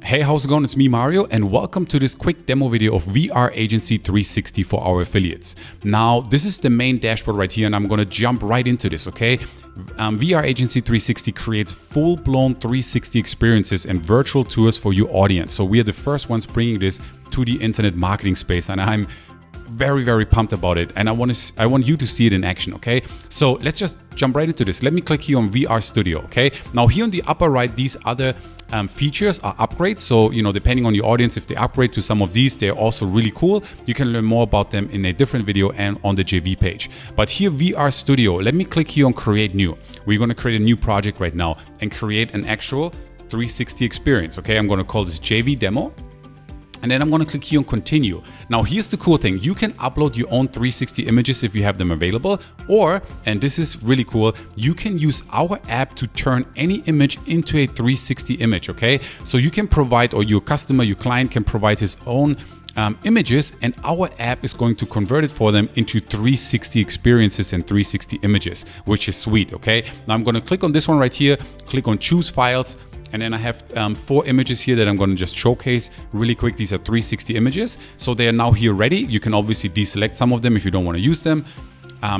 Hey, how's it going? It's me, Mario, and welcome to this quick demo video of VR Agency 360 for our affiliates. Now, this is the main dashboard right here, and I'm gonna jump right into this, okay? VR Agency 360 creates full-blown 360 experiences and virtual tours for your audience. So we are the first ones bringing this to the internet marketing space, and I'm very pumped about it, and I want you to see it in action, okay? So let's just jump right into this. Let me click here on VR Studio, okay? Now here on the upper right, these other features are upgrades. So, you know, depending on your audience, if they upgrade to some of these, they're also really cool. You can learn more about them in a different video and on the JV page. But here, VR Studio, let me click here on Create New. We're gonna create a new project right now and create an actual 360 experience, okay? I'm gonna call this JV Demo. And then I'm gonna click here on Continue. Now here's the cool thing, you can upload your own 360 images if you have them available, or, and this is really cool, you can use our app to turn any image into a 360 image, okay? So you can provide, or your customer, your client can provide his own images, and our app is going to convert it for them into 360 experiences and 360 images, which is sweet, okay? Now I'm gonna click on this one right here, click on Choose Files, and then I have 4 images here that I'm going to just showcase really quick. These are 360 images. So they are now here ready. You can obviously deselect some of them if you don't want to use them.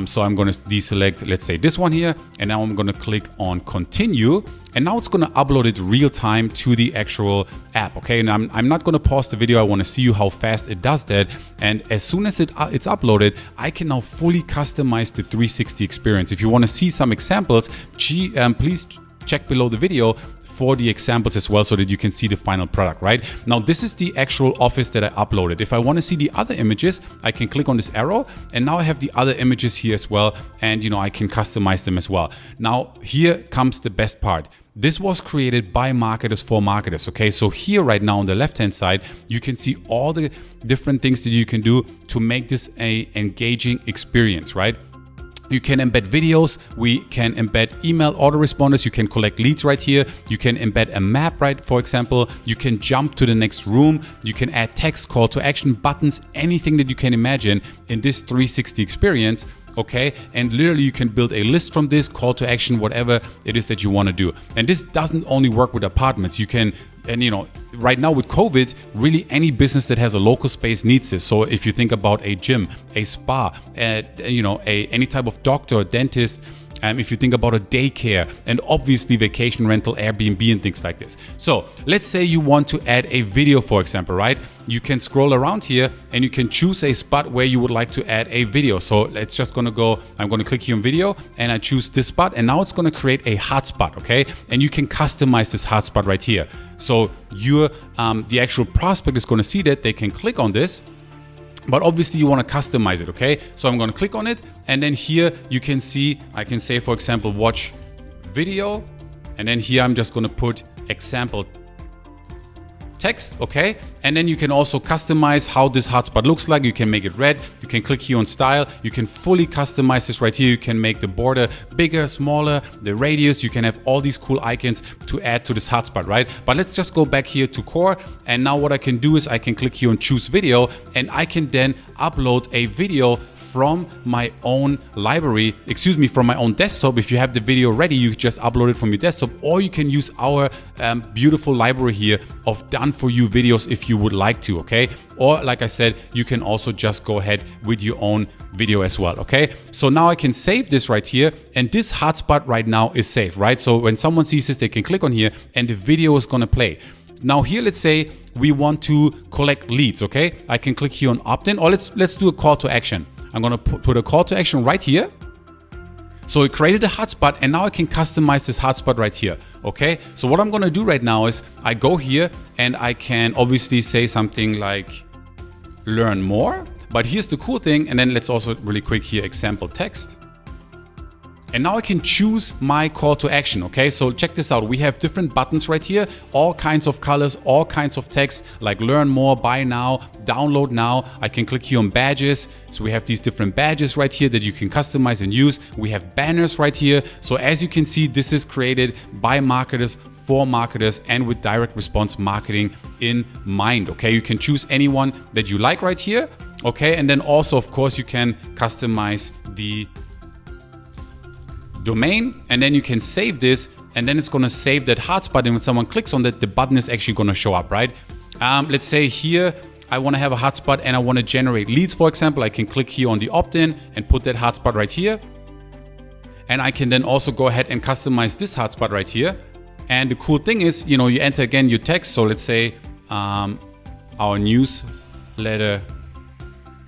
So I'm going to deselect, let's say this one here. And now I'm going to click on Continue. And now it's going to upload it real time to the actual app. Okay, and I'm not going to pause the video. I want to see you how fast it does that. And as soon as it's uploaded, I can now fully customize the 360 experience. If you want to see some examples, please check below the video for the examples as well, so that you can see the final product, right? Now, this is the actual office that I uploaded. If I want to see the other images, I can click on this arrow, and now I have the other images here as well, and you know, I can customize them as well. Now, here comes the best part. This was created by marketers for marketers, okay? So here right now on the left-hand side, you can see all the different things that you can do to make this an engaging experience, right? You can embed videos, we can embed email autoresponders, you can collect leads right here, you can embed a map, right, for example, you can jump to the next room, you can add text, call to action, buttons, anything that you can imagine in this 360 experience, okay? And literally you can build a list from this, call to action, whatever it is that you want to do. And this doesn't only work with apartments, you can, and you know, right now with COVID, really any business that has a local space needs this. So if you think about a gym, a spa, you know, any type of doctor or dentist, if you think about a daycare, and obviously vacation rental, Airbnb and things like this. So let's say you want to add a video, for example, right? You can scroll around here and you can choose a spot where you would like to add a video. So let's just gonna go, I'm gonna click here on video and I choose this spot, and now it's gonna create a hotspot, okay? And you can customize this hotspot right here. So the actual prospect is gonna see that, they can click on this, but obviously you want to customize it, okay? So I'm going to click on it, and then here you can see, I can say, for example, watch video, and then here I'm just going to put example text, okay? And then you can also customize how this hotspot looks like. You can make it red, you can click here on style, you can fully customize this right here. You can make the border bigger, smaller, the radius, you can have all these cool icons to add to this hotspot, right? But let's just go back here to core, and now what I can do is I can click here on choose video, and I can then upload a video from my own library, from my own desktop. If you have the video ready, you just upload it from your desktop, or you can use our beautiful library here of done for you videos if you would like to, okay? Or like I said, you can also just go ahead with your own video as well, okay? So now I can save this right here, and this hotspot right now is saved, right? So when someone sees this, they can click on here and the video is gonna play. Now here, let's say we want to collect leads, okay? I can click here on opt-in, or let's do a call to action. I'm gonna put a call to action right here. So it created a hotspot, and now I can customize this hotspot right here, okay? So what I'm gonna do right now is I go here and I can obviously say something like learn more, but here's the cool thing, and then let's also really quick here, example text. And now I can choose my call to action, okay? So check this out. We have different buttons right here, all kinds of colors, all kinds of text, like learn more, buy now, download now. I can click here on badges. So we have these different badges right here that you can customize and use. We have banners right here. So as you can see, this is created by marketers for marketers and with direct response marketing in mind, okay? You can choose anyone that you like right here, okay? And then also, of course, you can customize the domain, and then you can save this and then it's gonna save that hotspot, and when someone clicks on that, the button is actually gonna show up, right? Let's say here, I wanna have a hotspot and I wanna generate leads, for example. I can click here on the opt-in and put that hotspot right here. And I can then also go ahead and customize this hotspot right here. And the cool thing is, you enter again your text. So let's say our newsletter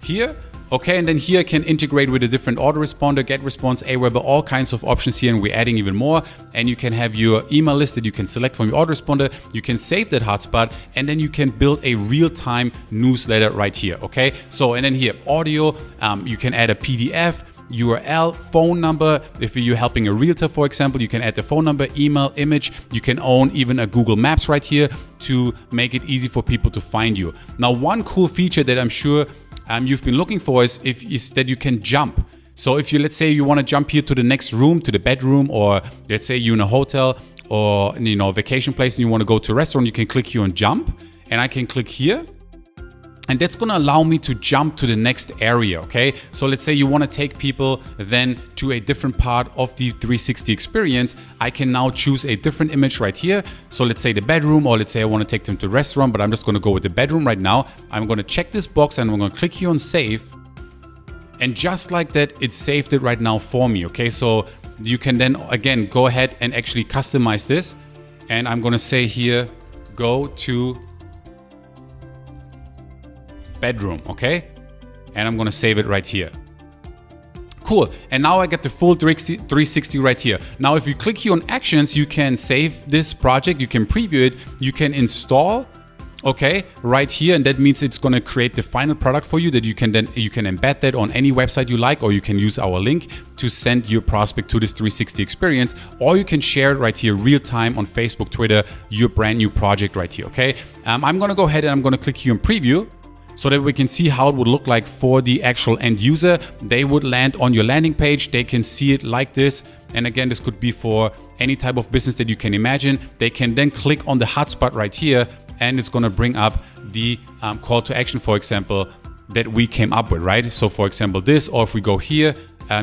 here. Okay, and then here I can integrate with a different autoresponder, GetResponse, Aweber, all kinds of options here, and we're adding even more. And you can have your email list that you can select from your autoresponder. You can save that hotspot, and then you can build a real-time newsletter right here. Okay, so and then here audio, you can add a PDF, URL, phone number. If you're helping a realtor, for example, you can add the phone number, email, image. You can own even a Google Maps right here to make it easy for people to find you. Now, one cool feature that I'm sure you've been looking for is that you can jump. So if let's say you want to jump here to the next room, to the bedroom, or let's say you're in a hotel or a vacation place and you want to go to a restaurant, you can click here on jump, and I can click here. And that's gonna allow me to jump to the next area, okay? So let's say you wanna take people then to a different part of the 360 experience. I can now choose a different image right here. So let's say the bedroom, or let's say I wanna take them to the restaurant, but I'm just gonna go with the bedroom right now. I'm gonna check this box and I'm gonna click here on save. And just like that, it saved it right now for me, okay? So you can then, again, go ahead and actually customize this. And I'm gonna say here, go to bedroom, okay? And I'm gonna save it right here. Cool, and now I get the full 360 right here. Now, if you click here on actions, you can save this project, you can preview it, you can install, okay, right here, and that means it's gonna create the final product for you that you can embed that on any website you like, or you can use our link to send your prospect to this 360 experience, or you can share it right here real time on Facebook, Twitter, your brand new project right here, okay? I'm gonna go ahead and I'm gonna click here on preview, so that we can see how it would look like for the actual end user. They would land on your landing page. They can see it like this. And again, this could be for any type of business that you can imagine. They can then click on the hotspot right here, and it's gonna bring up the call to action, for example, that we came up with, right? So for example, this, or if we go here,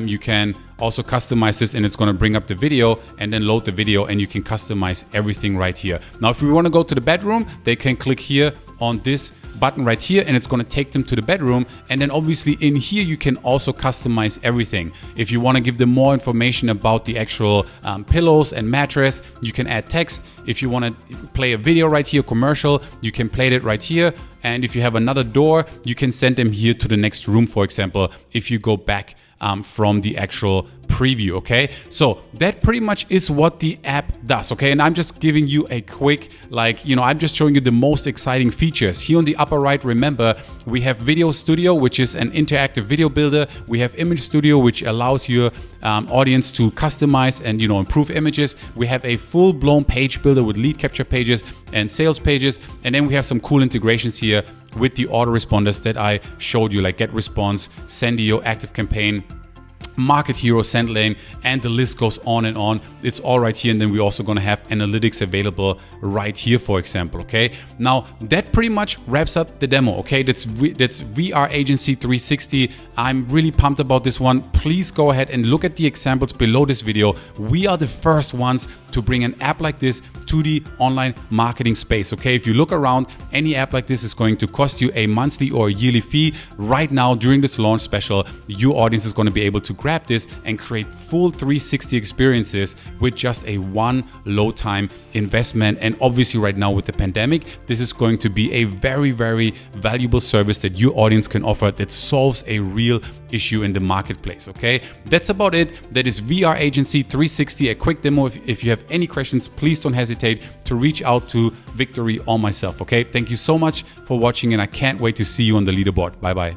you can also customize this, and it's gonna bring up the video and then load the video, and you can customize everything right here. Now, if we wanna go to the bedroom, they can click here on this button right here, and it's going to take them to the bedroom. And then obviously in here you can also customize everything. If you want to give them more information about the actual pillows and mattress, you can add text. If you want to play a video right here, commercial, you can play it right here. And if you have another door, you can send them here to the next room, for example, if you go back from the actual preview, okay? So that pretty much is what the app does, okay? And I'm just giving you a quick, I'm just showing you the most exciting features. Here on the upper right, remember, we have Video Studio, which is an interactive video builder. We have Image Studio, which allows your audience to customize and, improve images. We have a full-blown page builder with lead capture pages and sales pages. And then we have some cool integrations here with the autoresponders that I showed you, like GetResponse, Sendeo, ActiveCampaign, Market Hero, SendLane, and the list goes on and on. It's all right here. And then we're also going to have analytics available right here, for example. Okay. Now that pretty much wraps up the demo. Okay. That's VR Agency 360. I'm really pumped about this one. Please go ahead and look at the examples below this video. We are the first ones to bring an app like this to the online marketing space. Okay. If you look around, any app like this is going to cost you a monthly or a yearly fee. Right now, during this launch special, your audience is going to be able to grab this and create full 360 experiences with just a one low time investment. And obviously right now with the pandemic, this is going to be a very, very valuable service that your audience can offer that solves a real issue in the marketplace. Okay, that's about it. That is VR Agency 360, a quick demo. If you have any questions, please don't hesitate to reach out to Victory or myself. Okay, thank you so much for watching, and I can't wait to see you on the leaderboard. Bye bye.